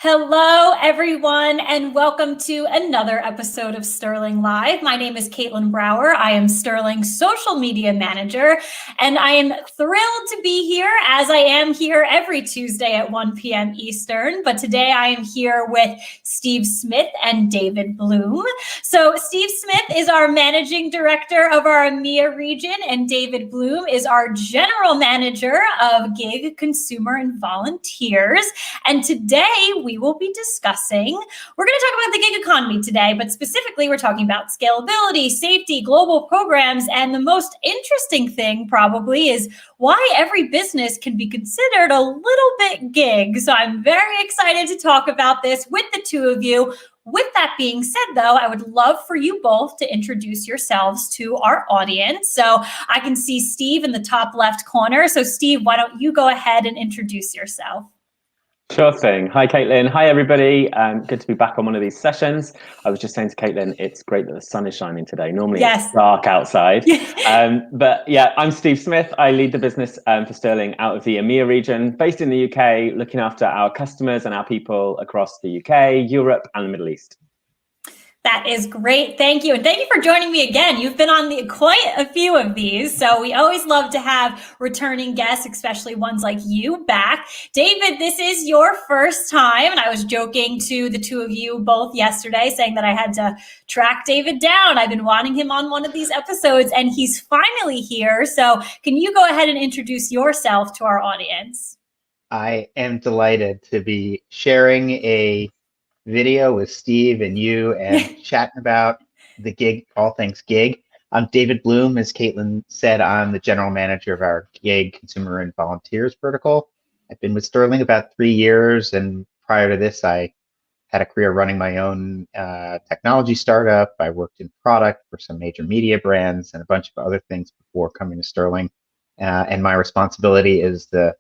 Hello, everyone, and welcome to another episode of Sterling Live. My name is Caitlin Brower. I am Sterling's social media manager, and I am thrilled to be here as I am here every Tuesday at 1 p.m. Eastern. But today I am here with Steve Smith and David Bloom. So Steve Smith is our managing director of our EMEA region, and David Bloom is our general manager of gig, consumer, and volunteers. And today we will be discussing, we're going to talk about the gig economy today, but specifically we're talking about scalability, safety, global programs, and the most interesting thing probably is why every business can be considered a little bit gig. So I'm very excited to talk about this with the two of you. With that being said, though, I would love for you both to introduce yourselves to our audience. So I can see Steve in the top left corner. So Steve, why don't you go ahead and introduce yourself? Sure thing. Hi, Caitlin. Hi, everybody. Good to be back on one of these sessions. I was just saying to Caitlin, it's great that the sun is shining today. Normally It's dark outside. But yeah, I'm Steve Smith. I lead the business for Sterling out of the EMEA region, based in the UK, looking after our customers and our people across the UK, Europe, and the Middle East. That is great. Thank you. And thank you for joining me again. You've been on quite a few of these. So we always love to have returning guests, especially ones like you back. David, this is your first time. And I was joking to the two of you both yesterday, saying that I had to track David down. I've been wanting him on one of these episodes, and he's finally here. So can you go ahead and introduce yourself to our audience? I am delighted to be sharing a video with Steve and you and chatting about the gig, all things gig. I'm David Bloom. As Caitlin said, I'm the general manager of our gig, consumer, and volunteers vertical. I've been with Sterling about 3 years, and prior to this, I had a career running my own technology startup. I worked in product for some major media brands and a bunch of other things before coming to Sterling. And my responsibility is the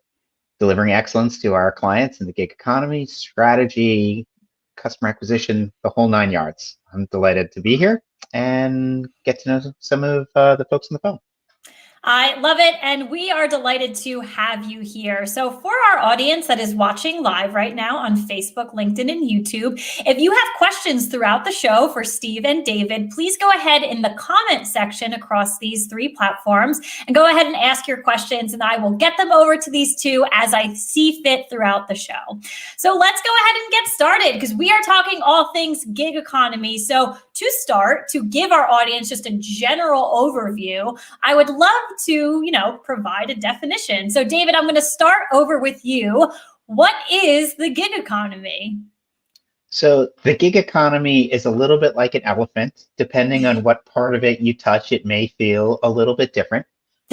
delivering excellence to our clients in the gig economy, strategy, customer acquisition, the whole 9 yards. I'm delighted to be here and get to know some of the folks on the phone. I love it. And we are delighted to have you here. So for our audience that is watching live right now on Facebook, LinkedIn, and YouTube, if you have questions throughout the show for Steve and David, please go ahead in the comment section across these three platforms and go ahead and ask your questions, and I will get them over to these two as I see fit throughout the show. So let's go ahead and get started, because we are talking all things gig economy. So to start, to give our audience just a general overview, I would love to, provide a definition. So David, I'm going to start over with you. What is the gig economy? So the gig economy is a little bit like an elephant. Depending on what part of it you touch, it may feel a little bit different.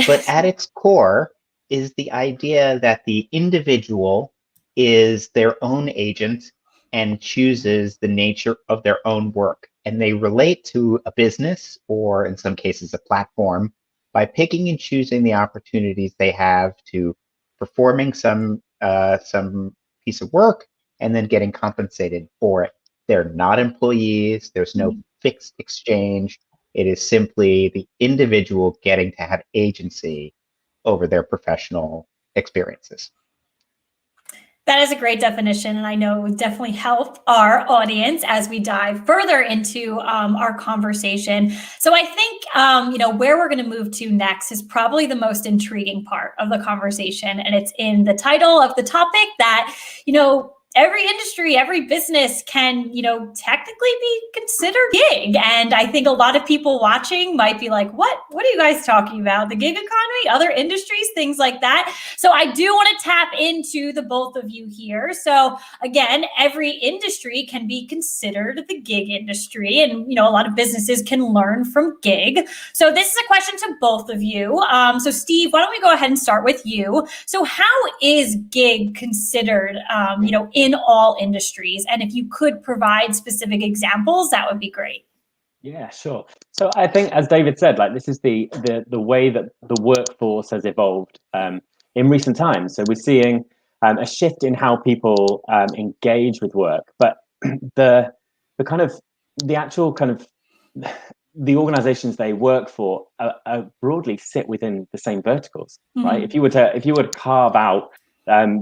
But at its core is the idea that the individual is their own agent and chooses the nature of their own work. And they relate to a business, or in some cases a platform, by picking and choosing the opportunities they have to performing some piece of work and then getting compensated for it. They're not employees. There's no fixed exchange. It is simply the individual getting to have agency over their professional experiences. That is a great definition, and I know it would definitely help our audience as we dive further into our conversation. So I think, where we're going to move to next is probably the most intriguing part of the conversation, and it's in the title of the topic that, every industry, every business can, technically be considered gig. And I think a lot of people watching might be like, what are you guys talking about? The gig economy, other industries, things like that. So I do want to tap into the both of you here. So again, every industry can be considered the gig industry. And, a lot of businesses can learn from gig. So this is a question to both of you. So Steve, why don't we go ahead and start with you? So how is gig considered, in all industries? And if you could provide specific examples, that would be great. Yeah, sure. So I think, as David said, this is the way that the workforce has evolved in recent times. So we're seeing a shift in how people engage with work, but the organizations they work for broadly sit within the same verticals, right? If you were to carve out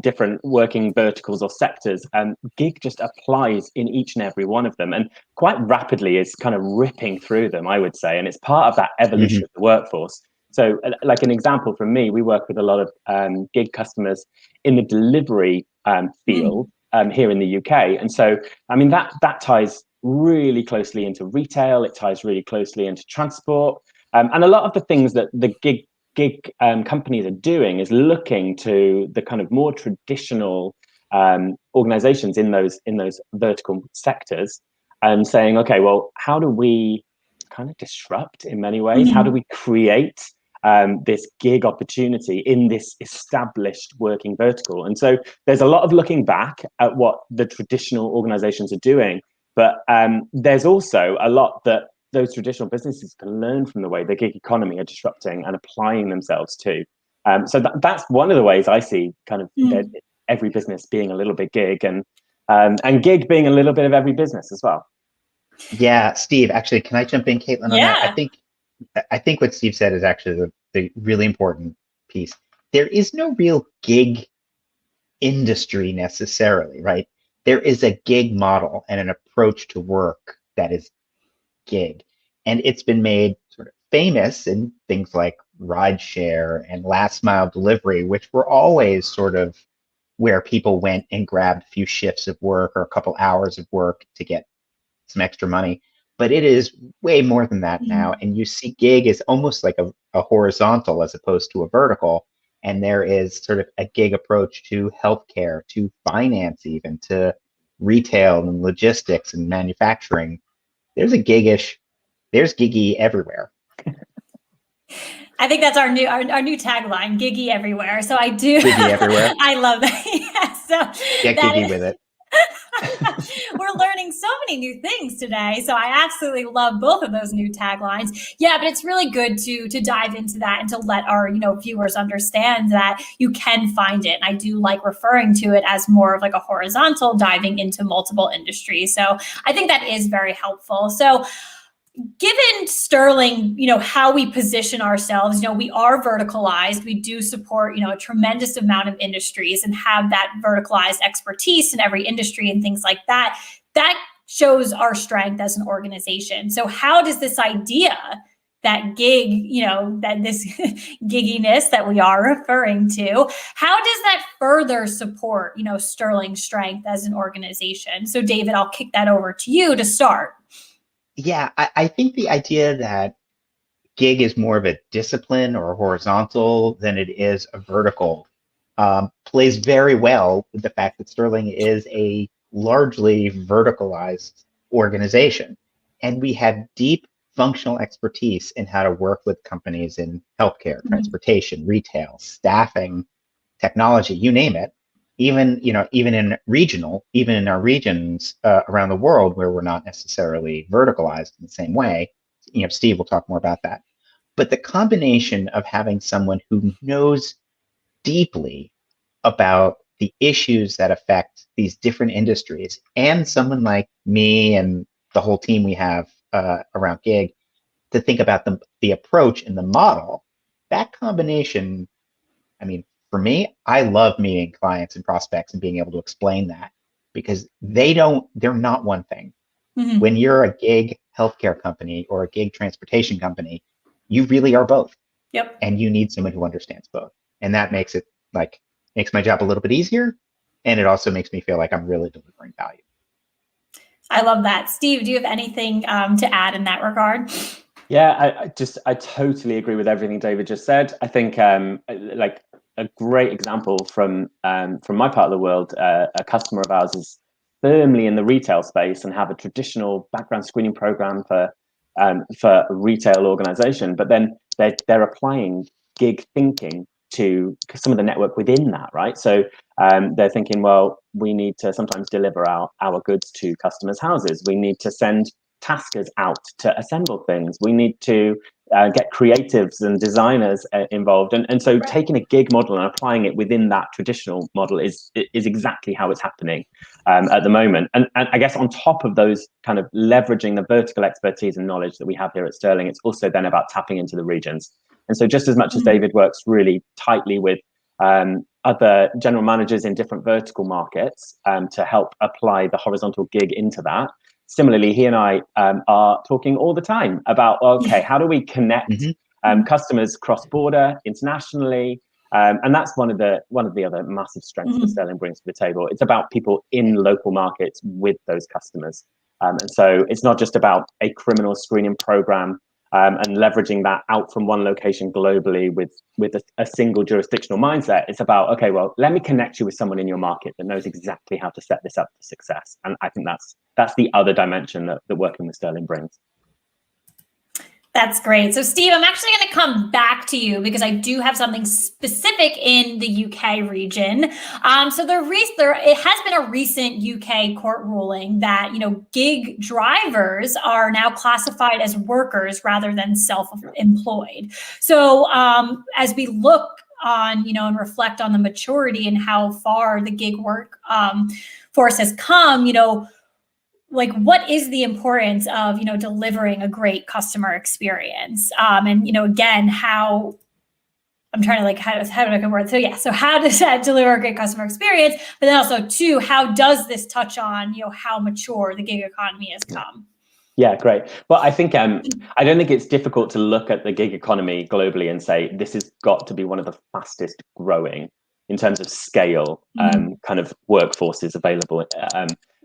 different working verticals or sectors, gig just applies in each and every one of them, and quite rapidly is kind of ripping through them, I would say. And it's part of that evolution of the workforce. So like an example from me, we work with a lot of gig customers in the delivery field here in the UK. And so, I mean, that ties really closely into retail. It ties really closely into transport. And a lot of the things that the gig companies are doing is looking to the kind of more traditional organizations in those vertical sectors and saying, okay, well, how do we kind of disrupt in many ways? How do we create this gig opportunity in this established working vertical? And so there's a lot of looking back at what the traditional organizations are doing, but there's also a lot that those traditional businesses can learn from the way the gig economy are disrupting and applying themselves to. So that's one of the ways I see kind of every business being a little bit gig, and gig being a little bit of every business as well. Yeah, Steve, actually, can I jump in, Caitlin, on that? I think what Steve said is actually the really important piece. There is no real gig industry necessarily, right? There is a gig model and an approach to work that is gig. And it's been made sort of famous in things like rideshare and last mile delivery, which were always sort of where people went and grabbed a few shifts of work or a couple hours of work to get some extra money. But it is way more than that now. And you see gig is almost like a horizontal as opposed to a vertical. And there is sort of a gig approach to healthcare, to finance, even to retail and logistics and manufacturing. There's giggy everywhere. I think that's our new tagline, giggy everywhere. So I do. Giggy everywhere. I love that. Yeah, so get giggy with it. We're learning so many new things today. So I absolutely love both of those new taglines. Yeah, but it's really good to dive into that and to let our viewers understand that you can find it. And I do like referring to it as more of like a horizontal, diving into multiple industries. So I think that is very helpful. So given Sterling, how we position ourselves, we are verticalized. We do support, a tremendous amount of industries and have that verticalized expertise in every industry and things like that. That shows our strength as an organization. So how does this idea that gig, that this gigginess that we are referring to, how does that further support, Sterling's strength as an organization? So David, I'll kick that over to you to start. Yeah, I think the idea that gig is more of a discipline or a horizontal than it is a vertical plays very well with the fact that Sterling is a largely verticalized organization. And we have deep functional expertise in how to work with companies in healthcare, transportation, retail, staffing, technology, you name it. Even in our regions around the world where we're not necessarily verticalized in the same way. Steve will talk more about that. But the combination of having someone who knows deeply about the issues that affect these different industries, and someone like me and the whole team we have around gig to think about the approach and the model, that combination, I mean, for me, I love meeting clients and prospects and being able to explain that, because they're not one thing. When you're a gig healthcare company or a gig transportation company, you really are both. Yep. And you need someone who understands both. And that makes my job a little bit easier. And it also makes me feel like I'm really delivering value. I love that. Steve, do you have anything to add in that regard? Yeah, I totally agree with everything David just said. I think a great example from my part of the world, a customer of ours is firmly in the retail space and have a traditional background screening program for a retail organization, but then they're applying gig thinking to some of the network within that, right? So they're thinking, well, we need to sometimes deliver our goods to customers' houses. We need to send taskers out to assemble things. We need to get creatives and designers involved. And so taking a gig model and applying it within that traditional model is exactly how it's happening at the moment. And I guess on top of those kind of leveraging the vertical expertise and knowledge that we have here at Sterling, it's also then about tapping into the regions. And so just as much as David works really tightly with other general managers in different vertical markets to help apply the horizontal gig into that. Similarly, he and I are talking all the time about, okay, how do we connect customers cross-border, internationally? And that's one of the other massive strengths that Sterling brings to the table. It's about people in local markets with those customers. And so it's not just about a criminal screening program and leveraging that out from one location globally with a single jurisdictional mindset. It's about, okay, well, let me connect you with someone in your market that knows exactly how to set this up for success. And I think that's the other dimension that working with Sterling brings. That's great. So Steve, I'm actually going to come back to you because I do have something specific in the UK region. So it has been a recent UK court ruling that, gig drivers are now classified as workers rather than self-employed. So as we look on, and reflect on the maturity and how far the gig work force has come, like, what is the importance of, delivering a great customer experience? And, again, how I'm trying to how do I make it work? So yeah, so how does that deliver a great customer experience? But then also too, how does this touch on, how mature the gig economy has come? Yeah, great. Well, I think I don't think it's difficult to look at the gig economy globally and say this has got to be one of the fastest growing in terms of scale kind of workforces available.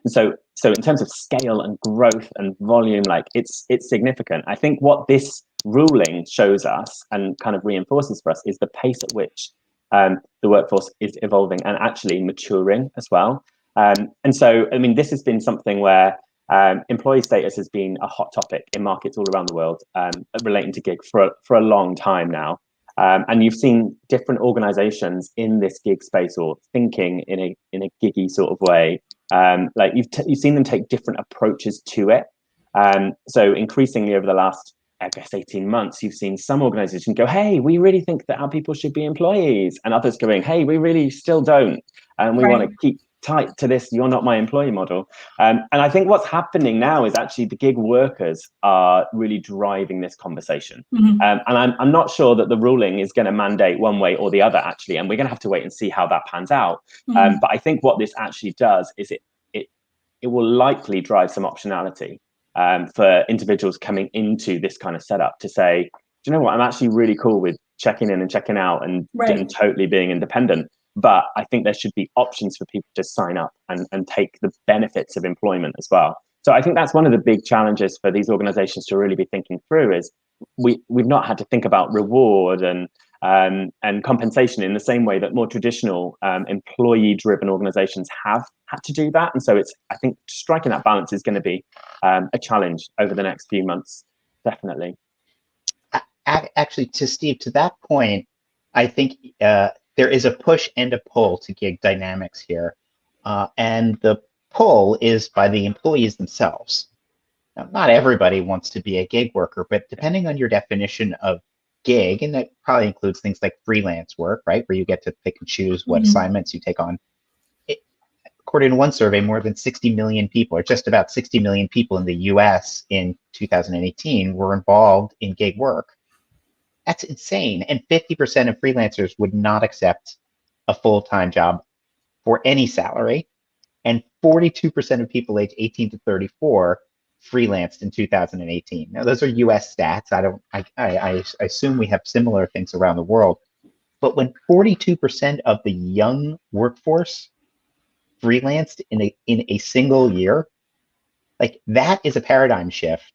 So in terms of scale and growth and volume, it's significant. I think what this ruling shows us and kind of reinforces for us is the pace at which the workforce is evolving and actually maturing as well. And so, I mean, this has been something where employee status has been a hot topic in markets all around the world relating to gig for a long time now. And you've seen different organizations in this gig space or thinking in a giggy sort of way. You've seen them take different approaches to it. So increasingly over the last, I guess, 18 months, you've seen some organizations go, hey, we really think that our people should be employees, and others going, hey, we really still don't. And we want to keep tight to this you're not my employee model. And I think what's happening now is actually the gig workers are really driving this conversation. And I'm not sure that the ruling is going to mandate one way or the other, actually, and we're going to have to wait and see how that pans out. But I think what this actually does is it will likely drive some optionality for individuals coming into this kind of setup to say, do you know what, I'm actually really cool with checking in and checking out and totally being independent. But I think there should be options for people to sign up and take the benefits of employment as well. So I think that's one of the big challenges for these organizations to really be thinking through is we've not had to think about reward and compensation in the same way that more traditional employee-driven organizations have had to do that. And so I think striking that balance is going to be a challenge over the next few months, definitely. Actually, to that point, I think there is a push and a pull to gig dynamics here. And the pull is by the employees themselves. Now, not everybody wants to be a gig worker, but depending on your definition of gig, and that probably includes things like freelance work, right, where you get to pick and choose what assignments you take on. According to one survey, more than 60 million people, or just about 60 million people in the US in 2018 were involved in gig work. That's insane. And 50% of freelancers would not accept a full-time job for any salary. And 42% of people aged 18 to 34 freelanced in 2018. Now, those are US stats. I assume we have similar things around the world. But when 42% of the young workforce freelanced in a single year, that is a paradigm shift.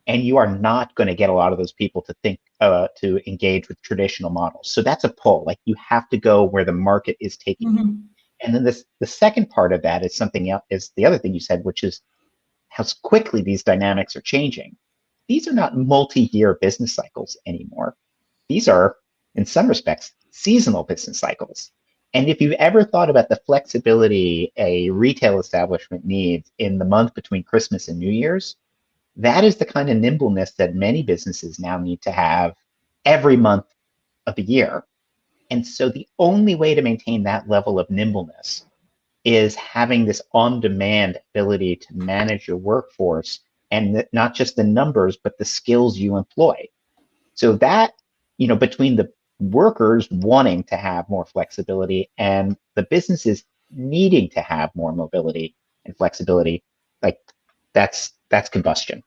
And you are not going to get a lot of those people to think to engage with traditional models. So that's a pull. You have to go where the market is taking you. And then the second part of that is something else, is the other thing you said, which is how quickly these dynamics are changing. These are not multi-year business cycles anymore. These are, in some respects, seasonal business cycles. And if you've ever thought about the flexibility a retail establishment needs in the month between Christmas and New Year's, that is the kind of nimbleness that many businesses now need to have every month of the year. And so the only way to maintain that level of nimbleness is having this on-demand ability to manage your workforce, and not just the numbers, but the skills you employ. So that, between the workers wanting to have more flexibility and the businesses needing to have more mobility and flexibility. Like that's combustion.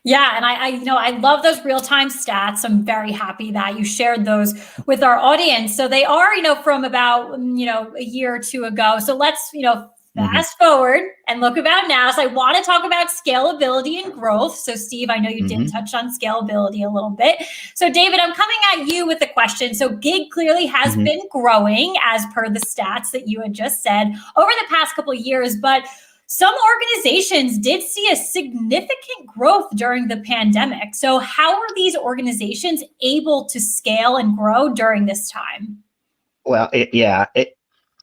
Yeah, and I love those real-time stats. I'm very happy that you shared those with our audience. So they are, from about, a year or two ago. So let's, fast forward and look about now. So I want to talk about scalability and growth. So Steve, I know you did touch on scalability a little bit. So David, I'm coming at you with a question. So gig clearly has been growing as per the stats that you had just said over the past couple of years, but some organizations did see a significant growth during the pandemic. So how were these organizations able to scale and grow during this time? Well,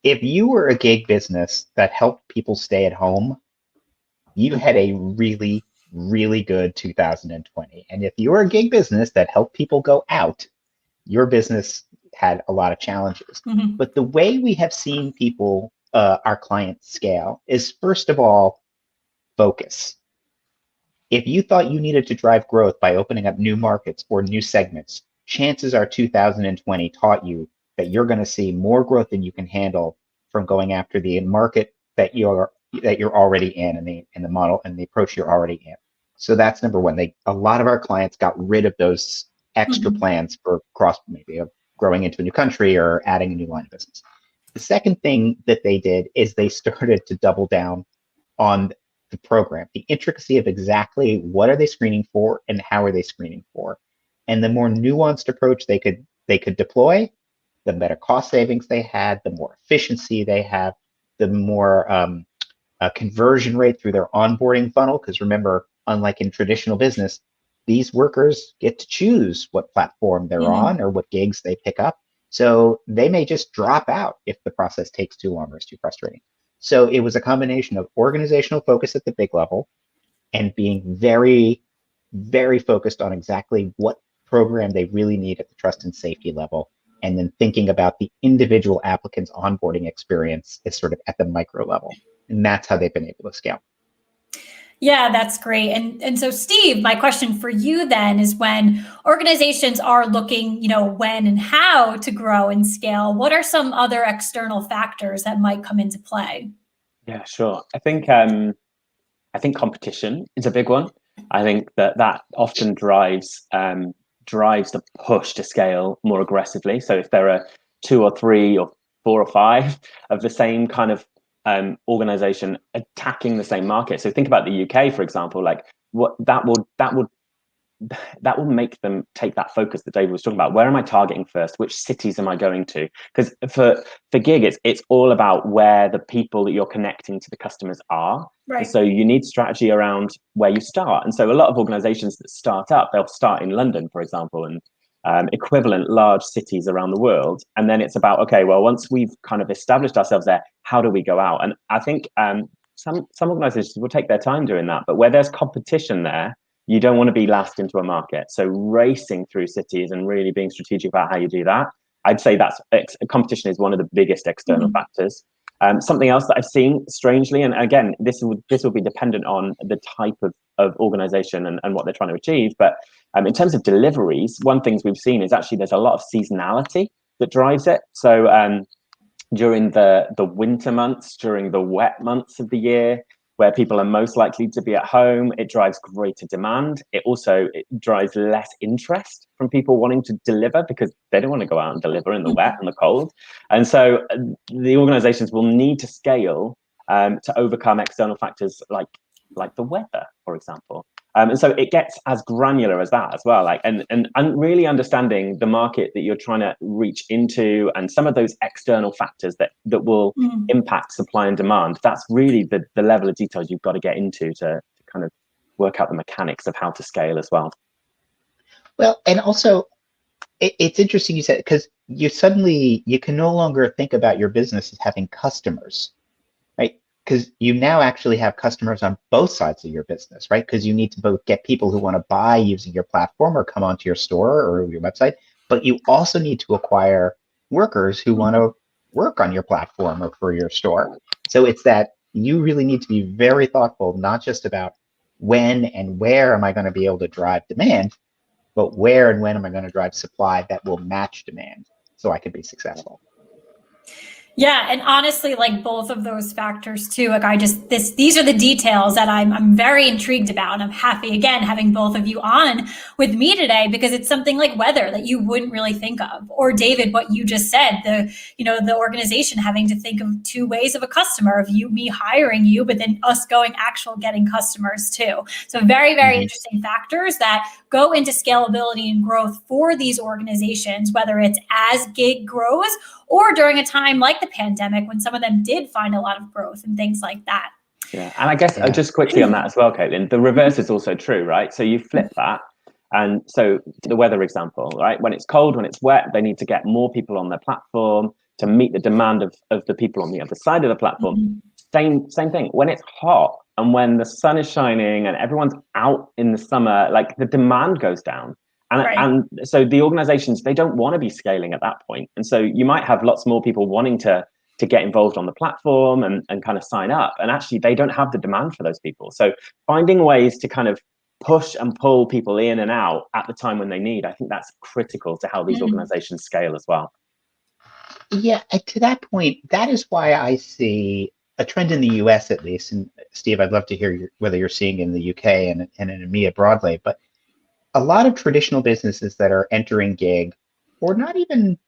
if you were a gig business that helped people stay at home, you had a really, really good 2020. And if you were a gig business that helped people go out, your business had a lot of challenges. But the way we have seen people, our clients scale is, first of all, focus. If you thought you needed to drive growth by opening up new markets or new segments, chances are 2020 taught you that you're going to see more growth than you can handle from going after the market that you're already in, and the model and the approach you're already in. So that's number one. A lot of our clients got rid of those extra plans for maybe growing into a new country or adding a new line of business. The second thing that they did is they started to double down on the program, the intricacy of exactly what are they screening for and how are they screening for. And the more nuanced approach they could deploy, the better cost savings they had, the more efficiency they have, the more conversion rate through their onboarding funnel. Because remember, unlike in traditional business, these workers get to choose what platform they're on or what gigs they pick up. So they may just drop out if the process takes too long or is too frustrating. So it was a combination of organizational focus at the big level and being very, very focused on exactly what program they really need at the trust and safety level, and then thinking about the individual applicant's onboarding experience is sort of at the micro level. And that's how they've been able to scale. Yeah, that's great. And so Steve, my question for you then is, when organizations are looking, when and how to grow and scale, what are some other external factors that might come into play? Yeah, sure. I think competition is a big one. I think that often drives the push to scale more aggressively. So if there are 2 or 3 or 4 or 5 of the same kind of organization attacking the same market. So think about the UK, for example, like what that will make them take that focus that David was talking about. Where am I targeting first? Which cities am I going to? Because for gig, it's all about where the people that you're connecting to the customers are. Right. So you need strategy around where you start. And so a lot of organizations that start up, they'll start in London, for example, and equivalent large cities around the world. And then it's about, okay, well, once we've kind of established ourselves there, how do we go out? And I think some organizations will take their time doing that. But where there's competition there, you don't want to be last into a market. So racing through cities and really being strategic about how you do that, I'd say competition is one of the biggest external factors. Something else that I've seen, strangely, and again, this will be dependent on the type of organization and what they're trying to achieve. But in terms of deliveries, one thing we've seen is actually there's a lot of seasonality that drives it. So during the winter months, during the wet months of the year, where people are most likely to be at home, it drives greater demand. It drives less interest from people wanting to deliver because they don't want to go out and deliver in the wet and the cold. And so the organizations will need to scale to overcome external factors like the weather, for example. And so it gets as granular as that as well, like and really understanding the market that you're trying to reach into and some of those external factors that will impact supply and demand. That's really the level of details you've got to get into to kind of work out the mechanics of how to scale as well. Well, and also it's interesting you said, because you can no longer think about your business as having customers, right? Because you now actually have customers on both sides of your business, right? Because you need to both get people who want to buy using your platform or come onto your store or your website, but you also need to acquire workers who want to work on your platform or for your store. So it's that you really need to be very thoughtful, not just about when and where am I going to be able to drive demand, but where and when am I going to drive supply that will match demand so I can be successful? Yeah, and honestly, like both of those factors too. Like these are the details that I'm very intrigued about, and I'm happy again having both of you on with me today because it's something like weather that you wouldn't really think of, or David, what you just said, the organization having to think of two ways of a customer, of me hiring you, but then us going getting customers too. So very interesting factors that go into scalability and growth for these organizations, whether it's as gig grows or during a time like the pandemic when some of them did find a lot of growth and things like that. Yeah, and I guess just quickly on that as well, Caitlin, the reverse is also true, right? So you flip that. And so the weather example, right? When it's cold, when it's wet, they need to get more people on their platform to meet the demand of the people on the other side of the platform. Same thing. When it's hot and when the sun is shining and everyone's out in the summer, like the demand goes down. And so the organizations, they don't want to be scaling at that point. And so you might have lots more people wanting to get involved on the platform and kind of sign up. And actually, they don't have the demand for those people. So finding ways to kind of push and pull people in and out at the time when they need, I think that's critical to how these organizations scale as well. Yeah, to that point, that is why I see a trend in the US at least. And Steve, I'd love to hear whether you're seeing in the UK and in EMEA broadly, but a lot of traditional businesses that are entering gig, or not even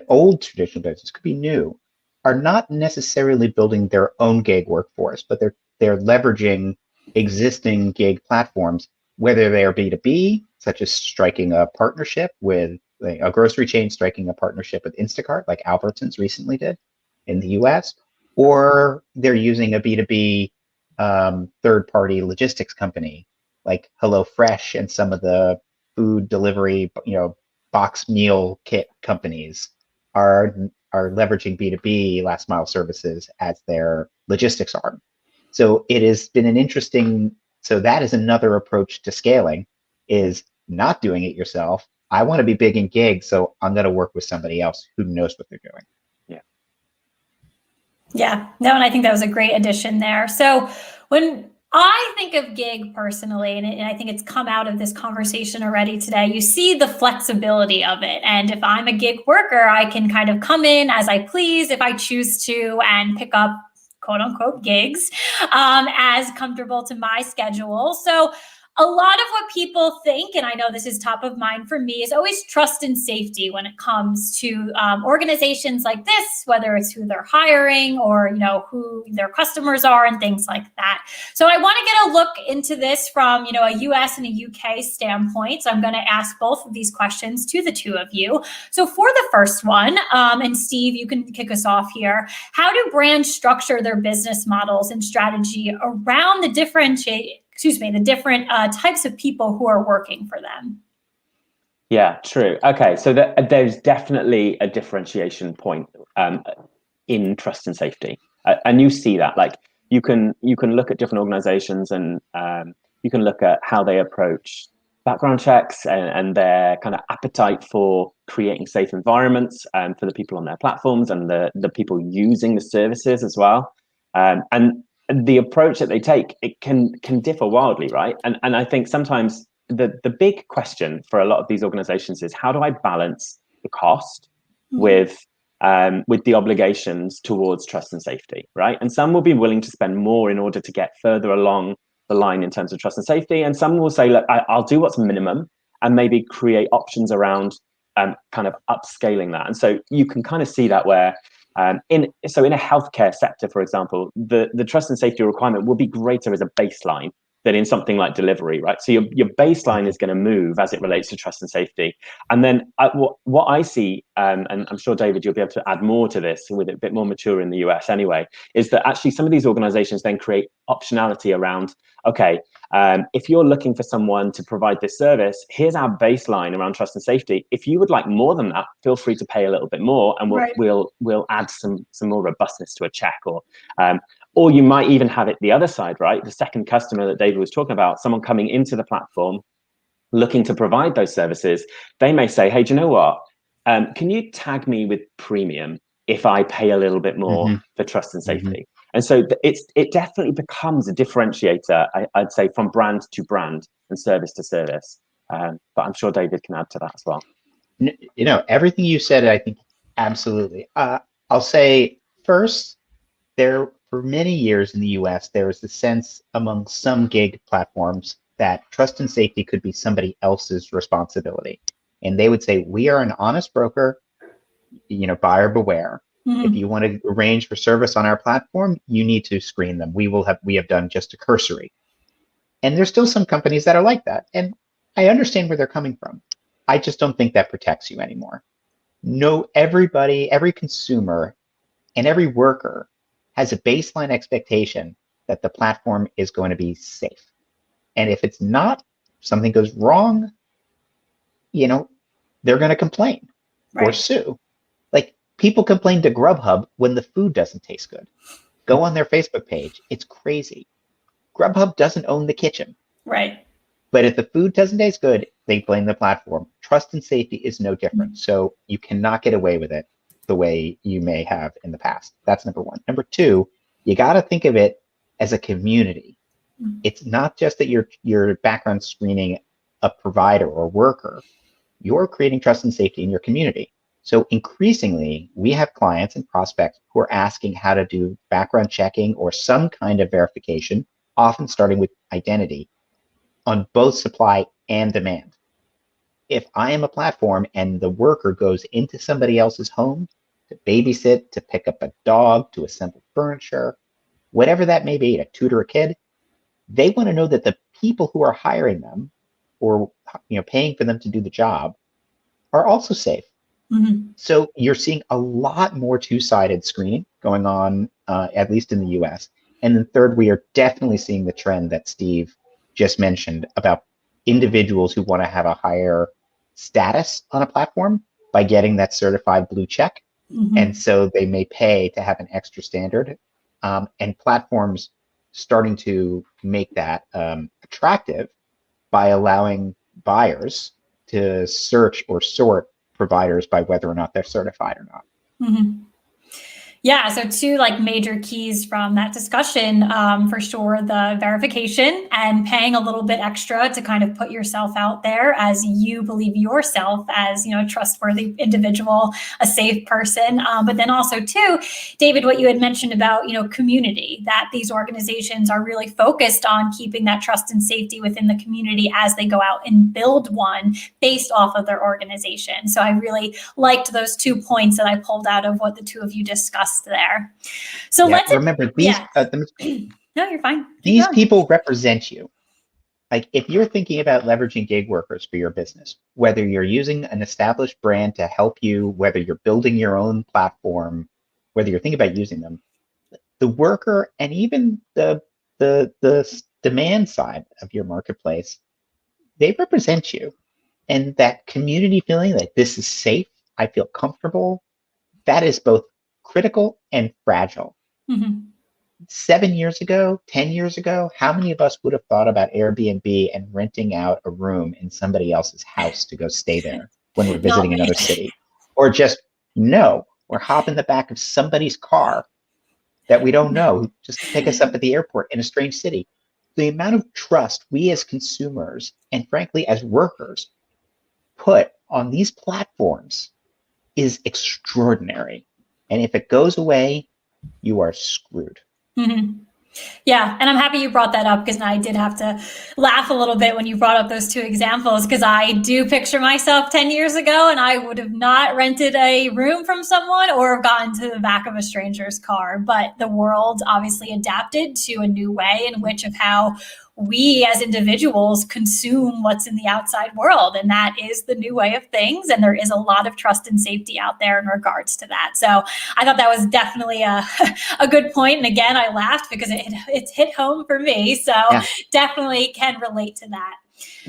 old traditional business, could be new, are not necessarily building their own gig workforce, but they're leveraging existing gig platforms, whether they are B2B, such as striking a partnership with a grocery chain, striking a partnership with Instacart, like Albertsons recently did in the US, or they're using a B2B third-party logistics company like HelloFresh and some of the food delivery, box meal kit companies are leveraging B2B last mile services as their logistics arm. So it has been so that is another approach to scaling, is not doing it yourself. I want to be big in gigs, so I'm going to work with somebody else who knows what they're doing. Yeah, no, and I think that was a great addition there. So when I think of gig personally, and I think it's come out of this conversation already today, you see the flexibility of it. And if I'm a gig worker, I can kind of come in as I please if I choose to and pick up quote unquote gigs as comfortable to my schedule. So a lot of what people think, and I know this is top of mind for me, is always trust and safety when it comes to organizations like this, whether it's who they're hiring or who their customers are and things like that. So I want to get a look into this from a US and a UK standpoint. So I'm going to ask both of these questions to the two of you. So for the first one, and Steve, you can kick us off here. How do brands structure their business models and strategy around the different types of people who are working for them? Yeah, true. Okay, so there's definitely a differentiation point in trust and safety, and you see that. Like you can look at different organizations, and you can look at how they approach background checks and their kind of appetite for creating safe environments for the people on their platforms and the people using the services as well, and the approach that they take, it can differ wildly, right? And I think sometimes the big question for a lot of these organizations is, how do I balance the cost with the obligations towards trust and safety, right? And some will be willing to spend more in order to get further along the line in terms of trust and safety, and some will say, look, I'll do what's minimum and maybe create options around kind of upscaling that. And so you can kind of see that where in a healthcare sector, for example, the trust and safety requirement will be greater as a baseline than in something like delivery, right? So your baseline is going to move as it relates to trust and safety. And then what I see, and I'm sure, David, you'll be able to add more to this with it a bit more mature in the US anyway, is that actually some of these organizations then create optionality around, okay, if you're looking for someone to provide this service, here's our baseline around trust and safety. If you would like more than that, feel free to pay a little bit more, and we'll add some more robustness to a check, or you might even have it the other side, right? The second customer that David was talking about, someone coming into the platform looking to provide those services, they may say, hey, do you know what? Can you tag me with premium if I pay a little bit more for trust and safety? And so it definitely becomes a differentiator, I'd say, from brand to brand and service to service. But I'm sure David can add to that as well. Everything you said, I think absolutely. I'll say first, for many years in the US, there was the sense among some gig platforms that trust and safety could be somebody else's responsibility. And they would say, we are an honest broker, buyer beware. Mm-hmm. If you want to arrange for service on our platform, you need to screen them. We have done just a cursory. And there's still some companies that are like that. And I understand where they're coming from. I just don't think that protects you anymore. No, everybody, every consumer and every worker has a baseline expectation that the platform is going to be safe. And if it's not, something goes wrong, they're going to complain or sue. Like, people complain to Grubhub when the food doesn't taste good. Go on their Facebook page. It's crazy. Grubhub doesn't own the kitchen. Right. But if the food doesn't taste good, they blame the platform. Trust and safety is no different. Mm-hmm. So you cannot get away with it the way you may have in the past. That's number one. Number two, you got to think of it as a community. Mm-hmm. It's not just that you're background screening a provider or worker. You're creating trust and safety in your community. So increasingly, we have clients and prospects who are asking how to do background checking or some kind of verification, often starting with identity, on both supply and demand. If I am a platform and the worker goes into somebody else's home to babysit, to pick up a dog, to assemble furniture, whatever that may be, to tutor a kid, they want to know that the people who are hiring them or paying for them to do the job are also safe. Mm-hmm. So you're seeing a lot more two-sided screening going on, at least in the US. And then third, we are definitely seeing the trend that Steve just mentioned about individuals who want to have a higher status on a platform by getting that certified blue check. Mm-hmm. And so they may pay to have an extra standard, and platforms starting to make that attractive by allowing buyers to search or sort providers by whether or not they're certified or not. Mm-hmm. Yeah, so two major keys from that discussion, for sure, the verification and paying a little bit extra to kind of put yourself out there as you believe yourself as, a trustworthy individual, a safe person. But then also too, David, what you had mentioned about, community, that these organizations are really focused on keeping that trust and safety within the community as they go out and build one based off of their organization. So I really liked those 2 points that I pulled out of what the two of you discussed there. So let's remember these. No, you're fine. These people represent you. Like, if you're thinking about leveraging gig workers for your business, whether you're using an established brand to help you, whether you're building your own platform, whether you're thinking about using them, the worker and even the demand side of your marketplace, they represent you. And that community feeling that this is safe, I feel comfortable, that is both critical and fragile. Mm-hmm. 7 years ago, 10 years ago, how many of us would have thought about Airbnb and renting out a room in somebody else's house to go stay there when we're visiting another city? Or just, or hop in the back of somebody's car that we don't know just to pick us up at the airport in a strange city. The amount of trust we as consumers and frankly as workers put on these platforms is extraordinary. And if it goes away, you are screwed. Mm-hmm. Yeah. And I'm happy you brought that up, because I did have to laugh a little bit when you brought up those two examples, because I do picture myself 10 years ago and I would have not rented a room from someone or gotten to the back of a stranger's car. But the world obviously adapted to a new way in which of how we as individuals consume what's in the outside world. And that is the new way of things. And there is a lot of trust and safety out there in regards to that. So I thought that was definitely a good point. And again, I laughed because it's hit home for me. So definitely can relate to that.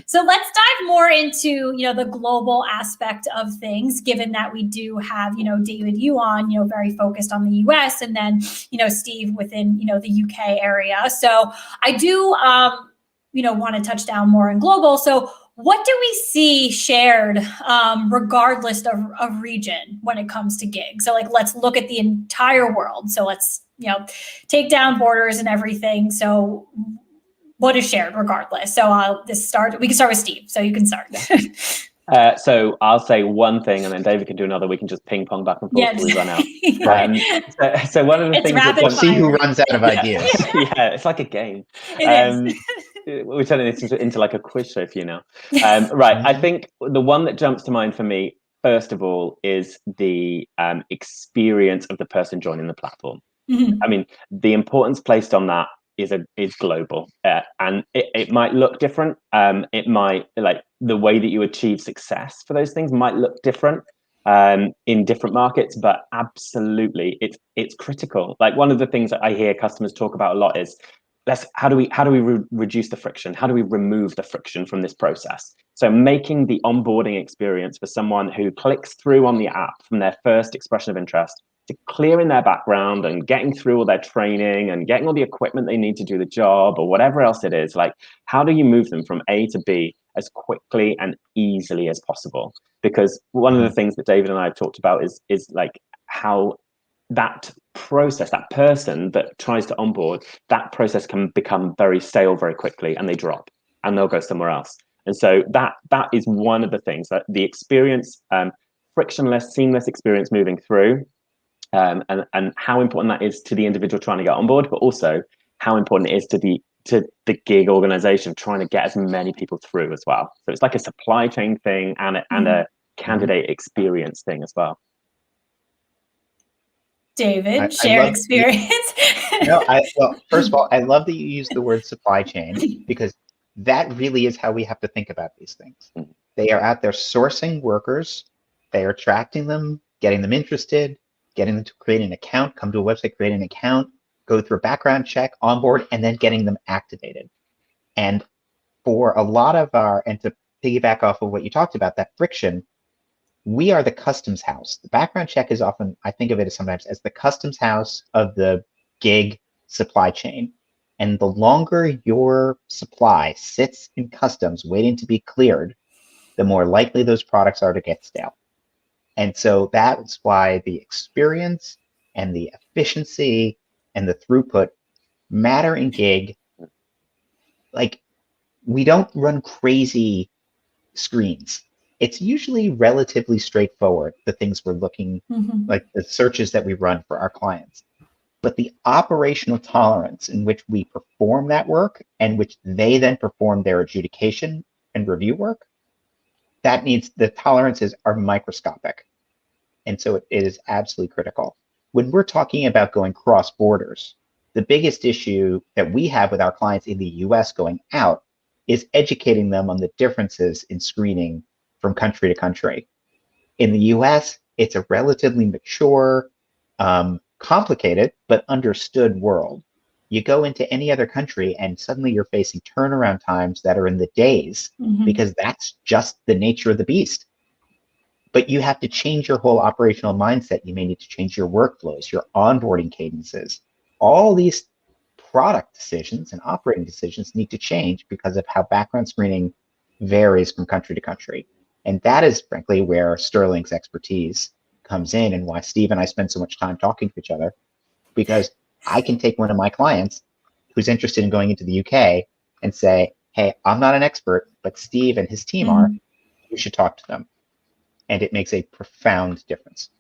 So let's dive more into, the global aspect of things, given that we do have, David, you on, very focused on the US, and then, Steve within, the UK area. So I do, want to touch down more in global. So what do we see shared, regardless of region when it comes to gigs? So let's look at the entire world. So let's, take down borders and everything. So what is shared regardless. So we can start with Steve, so you can start. So I'll say one thing and then David can do another. We can just ping pong back and forth till we run out. So one of the things we'll see who runs out of ideas. Yeah, it's like a game. We're turning this into like a quiz show for you now. Right. I think the one that jumps to mind for me, first of all, is the experience of the person joining the platform. I mean, the importance placed on that is global, and it might look different. It might, like, the way that you achieve success for those things might look different in different markets, but absolutely, it's critical. Like, one of the things that I hear customers talk about a lot is, how do we reduce the friction? How do we remove the friction from this process? So making the onboarding experience for someone who clicks through on the app from their first expression of interest to clearing their background and getting through all their training and getting all the equipment they need to do the job or whatever else it is, like, how do you move them from A to B as quickly and easily as possible? Because one of the things that David and I have talked about is like how that process, that person that tries to onboard, that process can become very stale very quickly, and they drop and they'll go somewhere else. And so that is one of the things, that the experience, frictionless, seamless experience moving through, and how important that is to the individual trying to get on board, but also how important it is to the gig organization trying to get as many people through as well. So it's like a supply chain thing and a candidate experience thing as well. David, shared experience. Well, first of all, I love that you use the word supply chain, because that really is how we have to think about these things. They are out there sourcing workers, they are attracting them, getting them interested, getting them to create an account, come to a website, create an account, go through a background check, onboard, and then getting them activated. And for a lot of and to piggyback off of what you talked about, that friction, we are the customs house. The background check is often, I think of it as sometimes as the customs house of the gig supply chain. And the longer your supply sits in customs waiting to be cleared, the more likely those products are to get stale. And so that's why the experience and the efficiency and the throughput matter in gig. Like, we don't run crazy screens. It's usually relatively straightforward, the things we're looking, like the searches that we run for our clients. But the operational tolerance in which we perform that work and which they then perform their adjudication and review work, the tolerances are microscopic. And so it is absolutely critical. When we're talking about going cross borders, the biggest issue that we have with our clients in the US going out is educating them on the differences in screening from country to country. In the US, it's a relatively mature, complicated, but understood world. You go into any other country and suddenly you're facing turnaround times that are in the days, because that's just the nature of the beast. But you have to change your whole operational mindset. You may need to change your workflows, your onboarding cadences. All these product decisions and operating decisions need to change because of how background screening varies from country to country. And that is, frankly, where Sterling's expertise comes in, and why Steve and I spend so much time talking to each other, because I can take one of my clients who's interested in going into the UK and say, hey, I'm not an expert, but Steve and his team are. You should talk to them. And it makes a profound difference.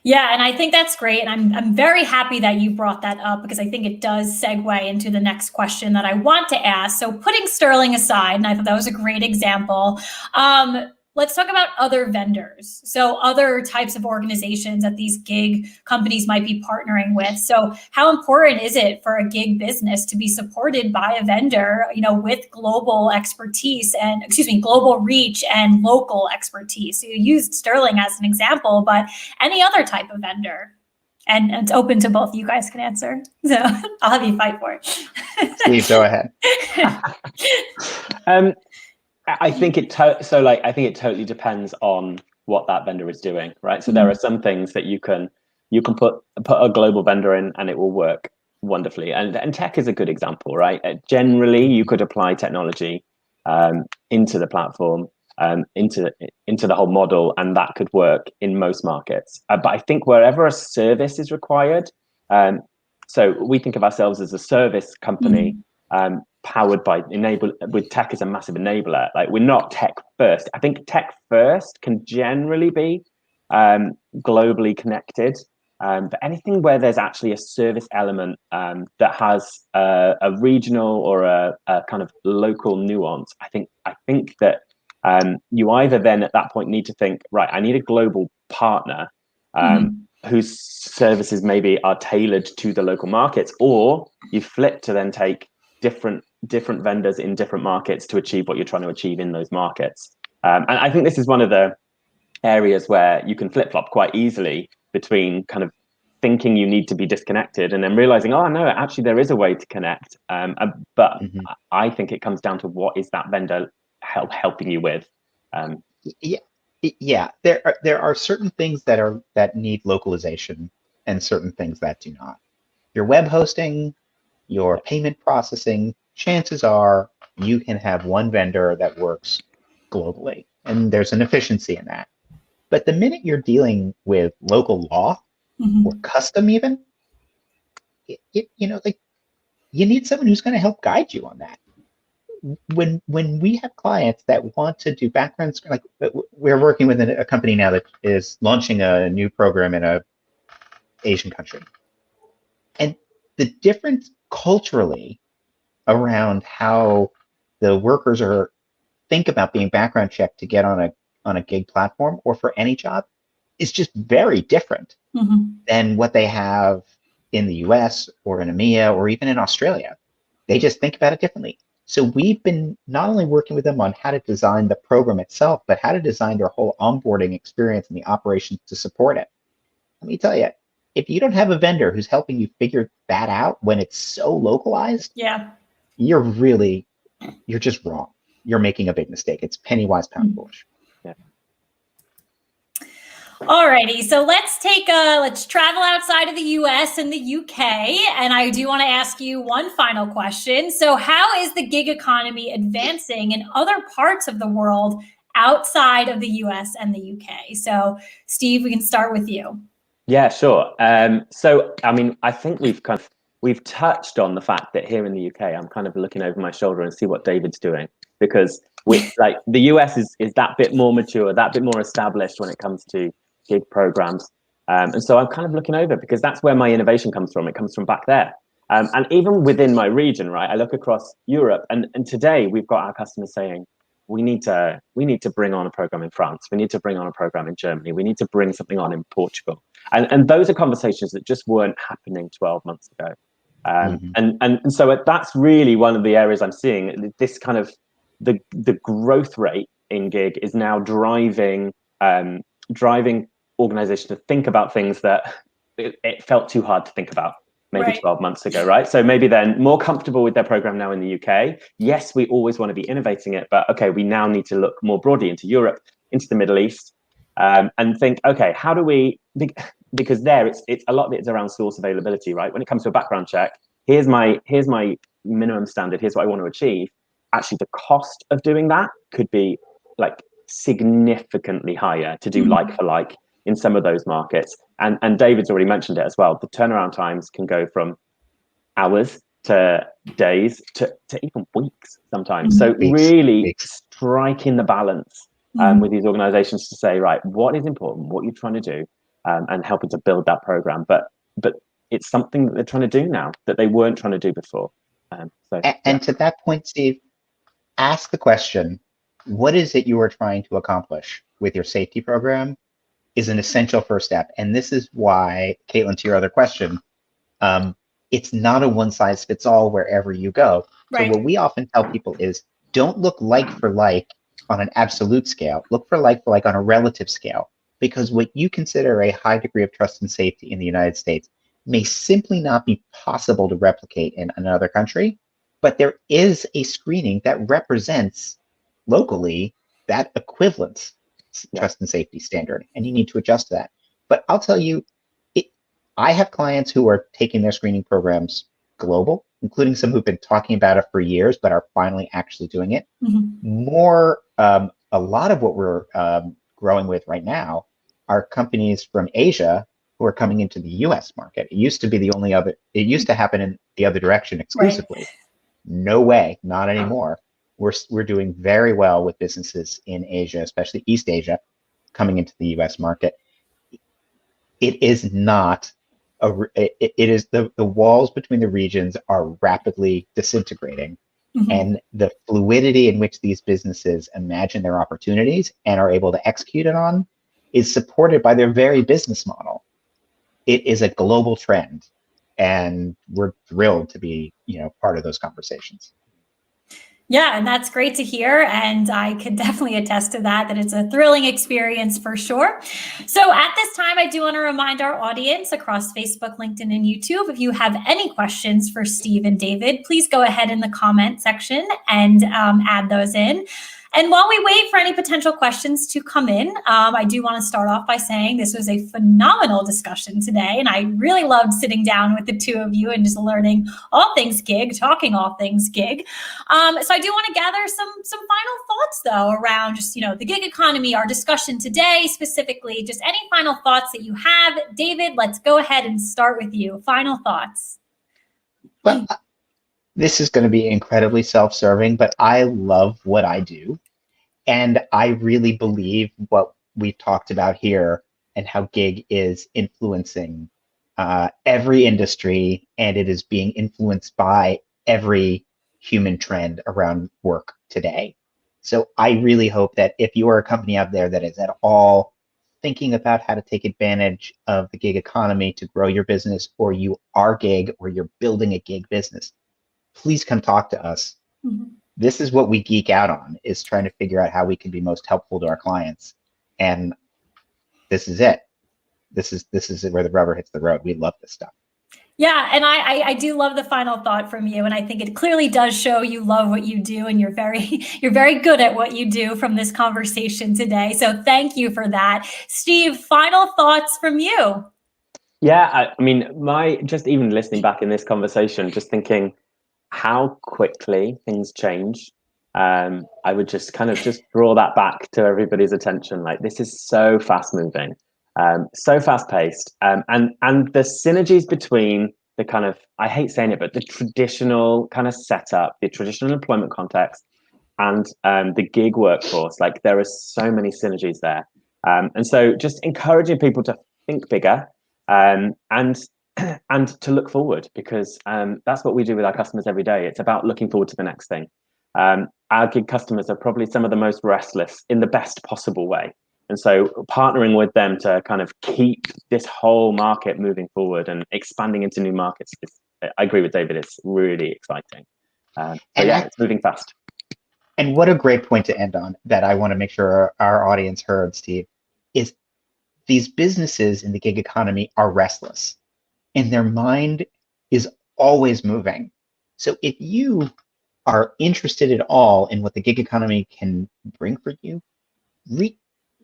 Yeah, and I think that's great. And I'm very happy that you brought that up, because I think it does segue into the next question that I want to ask. So putting Sterling aside, and I thought that was a great example, let's talk about other vendors. So other types of organizations that these gig companies might be partnering with. So how important is it for a gig business to be supported by a vendor, with global expertise and, global reach and local expertise? So you used Sterling as an example, but any other type of vendor? And it's open to both. You guys can answer. So I'll have you fight for it. Steve, go ahead. I think it totally depends on what that vendor is doing, right? So there are some things that you can put a global vendor in and it will work wonderfully. And tech is a good example, right? Generally, you could apply technology into the platform, into the whole model, and that could work in most markets. But I think wherever a service is required, so we think of ourselves as a service company. powered by with tech as a massive enabler. Like, we're not tech first. I think tech first can generally be globally connected. But anything where there's actually a service element that has a regional or a kind of local nuance, I think that you either then at that point need to think, right, I need a global partner whose services maybe are tailored to the local markets, or you flip to then take different vendors in different markets to achieve what you're trying to achieve in those markets. And I think this is one of the areas where you can flip-flop quite easily between kind of thinking you need to be disconnected and then realizing, oh no, actually there is a way to connect. But I think it comes down to what is that vendor helping you with. Yeah, there are certain things that need localization and certain things that do not. Your web hosting, your payment processing, chances are you can have one vendor that works globally, and there's an efficiency in that. But the minute you're dealing with local law or custom, even, like, you need someone who's going to help guide you on that. When we have clients that want to do background screen, like, we're working with a company now that is launching a new program in a Asian country, and the difference culturally around how the workers think about being background checked to get on a gig platform or for any job is just very different than what they have in the US or in EMEA or even in Australia. They just think about it differently. So we've been not only working with them on how to design the program itself, but how to design their whole onboarding experience and the operations to support it. Let me tell you, if you don't have a vendor who's helping you figure that out when it's so localized, you're just wrong. You're making a big mistake. It's penny wise, pound foolish. Yeah. Alrighty, so let's travel outside of the US and the UK, and I do want to ask you one final question. So how is the gig economy advancing in other parts of the world outside of the US and the UK? So Steve, we can start with you. Yeah, sure. So I mean, I think we've touched on the fact that here in the UK, I'm kind of looking over my shoulder and see what David's doing, because like the US is that bit more mature, that bit more established when it comes to gig programs. And so I'm kind of looking over, because that's where my innovation comes from. It comes from back there. And even within my region, right, I look across Europe, and today we've got our customers saying, we need to bring on a program in France. We need to bring on a program in Germany. We need to bring something on in Portugal. And those are conversations that just weren't happening 12 months ago. And so that's really one of the areas I'm seeing. This kind of the growth rate in gig is now driving organizations to think about things that it felt too hard to think about maybe 12 months ago, right? So maybe they're more comfortable with their program now in the UK. Yes, we always want to be innovating it, but okay, we now need to look more broadly into Europe, into the Middle East, and think, okay, how do we, because there it's a lot of it is around source availability, right? When it comes to a background check, here's my minimum standard, here's what I want to achieve. Actually, the cost of doing that could be like significantly higher to do like for like in some of those markets. And David's already mentioned it as well. The turnaround times can go from hours to days to even weeks sometimes. So really striking the balance with these organizations to say, right, what is important, what you're trying to do, and helping to build that program. But it's something that they're trying to do now that they weren't trying to do before. And to that point, Steve, ask the question, what is it you are trying to accomplish with your safety program is an essential first step. And this is why, Caitlin, to your other question, it's not a one size fits all wherever you go. Right. So what we often tell people is, don't look like for like on an absolute scale, look for like on a relative scale, because what you consider a high degree of trust and safety in the United States may simply not be possible to replicate in another country, but there is a screening that represents locally that equivalent trust and safety standard, and you need to adjust to that. But I'll tell you, I have clients who are taking their screening programs global, including some who've been talking about it for years, but are finally actually doing it. A lot of what we're growing with right now are companies from Asia who are coming into the US market. It used to be it used to happen in the other direction exclusively. Right. No way, not anymore. We're doing very well with businesses in Asia, especially East Asia, coming into the US market. It is not it is the walls between the regions are rapidly disintegrating. Mm-hmm. And the fluidity in which these businesses imagine their opportunities and are able to execute it on is supported by their very business model. It is a global trend, and we're thrilled to be, part of those conversations. Yeah, and that's great to hear. And I can definitely attest to that it's a thrilling experience for sure. So at this time, I do want to remind our audience across Facebook, LinkedIn, and YouTube, if you have any questions for Steve and David, please go ahead in the comment section and add those in. And while we wait for any potential questions to come in, I do want to start off by saying this was a phenomenal discussion today. And I really loved sitting down with the two of you and just learning all things gig, talking all things gig. So I do want to gather some final thoughts, though, around just, the gig economy, our discussion today specifically, just any final thoughts that you have. David, let's go ahead and start with you. Final thoughts. Well, this is going to be incredibly self-serving, but I love what I do. And I really believe what we've talked about here and how gig is influencing every industry, and it is being influenced by every human trend around work today. So I really hope that if you are a company out there that is at all thinking about how to take advantage of the gig economy to grow your business, or you are gig, or you're building a gig business, please come talk to us. Mm-hmm. This is what we geek out on, is trying to figure out how we can be most helpful to our clients. And this is it. This is where the rubber hits the road. We love this stuff. Yeah, and I do love the final thought from you, and I think it clearly does show you love what you do, and you're very good at what you do from this conversation today. So thank you for that. Steve, final thoughts from you. Yeah, I mean, just even listening back in this conversation, just thinking how quickly things change. I would just draw that back to everybody's attention. Like, this is so fast moving, so fast paced, and the synergies between the kind of, I hate saying it, but the traditional kind of setup, the traditional employment context, and the gig workforce, like there are so many synergies there. And so just encouraging people to think bigger, and to look forward, because that's what we do with our customers every day. It's about looking forward to the next thing. Our gig customers are probably some of the most restless in the best possible way. And so partnering with them to kind of keep this whole market moving forward and expanding into new markets, I agree with David, it's really exciting. It's moving fast. And what a great point to end on, that I want to make sure our audience heard, Steve, is these businesses in the gig economy are restless, and their mind is always moving. So if you are interested at all in what the gig economy can bring for you,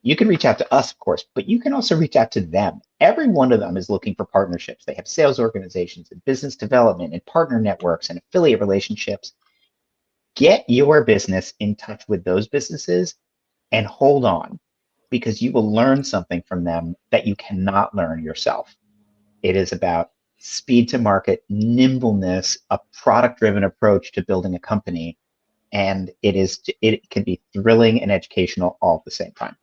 you can reach out to us, of course, but you can also reach out to them. Every one of them is looking for partnerships. They have sales organizations and business development and partner networks and affiliate relationships. Get your business in touch with those businesses and hold on, because you will learn something from them that you cannot learn yourself. It is about speed to market, nimbleness, a product-driven approach to building a company, and it can be thrilling and educational all at the same time.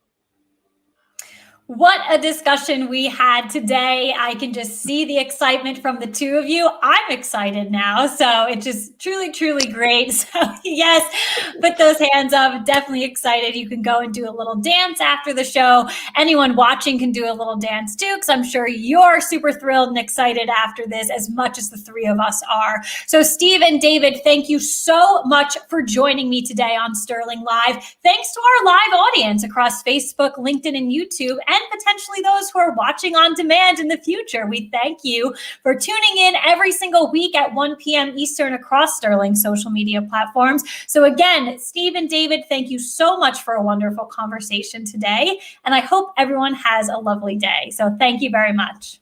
What a discussion we had today. I can just see the excitement from the two of you. I'm excited now. So it's just truly, truly great. So yes, put those hands up. Definitely excited. You can go and do a little dance after the show. Anyone watching can do a little dance too, because I'm sure you're super thrilled and excited after this as much as the three of us are. So Steve and David, thank you so much for joining me today on Sterling Live. Thanks to our live audience across Facebook, LinkedIn, and YouTube, and potentially those who are watching on demand in the future. We thank you for tuning in every single week at 1 p.m. Eastern across Sterling social media platforms. So again, Steve and David, thank you so much for a wonderful conversation today. And I hope everyone has a lovely day. So thank you very much.